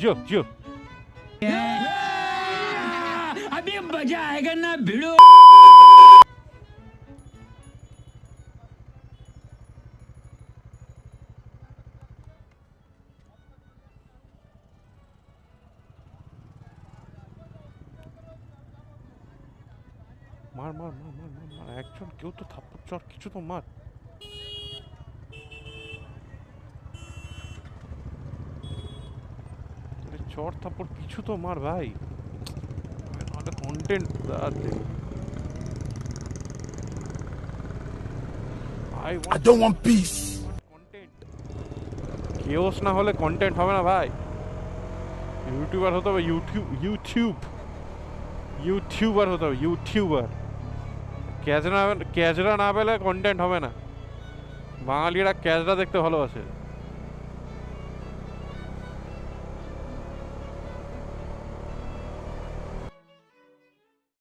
जो जो अभी मजा आएगा ना भिड़ो। मार मार मार मार मार मार একজন কেউ তো থাপ্পড় চর কিছু তো মার চর থাপ্পড় কিছু তো মার ভাই নাহলে content I don't want peace. Content chaos না হলে কন্টেন্ট হবে না ভাই ইউটিউবার হতে হবে ইউটিউবার হতে হবে ইউটিউবার ক্যাজরা না পেলে কন্টেন্ট হবে না বাঙালিরা ক্যাজরা দেখতে ভালোবাসে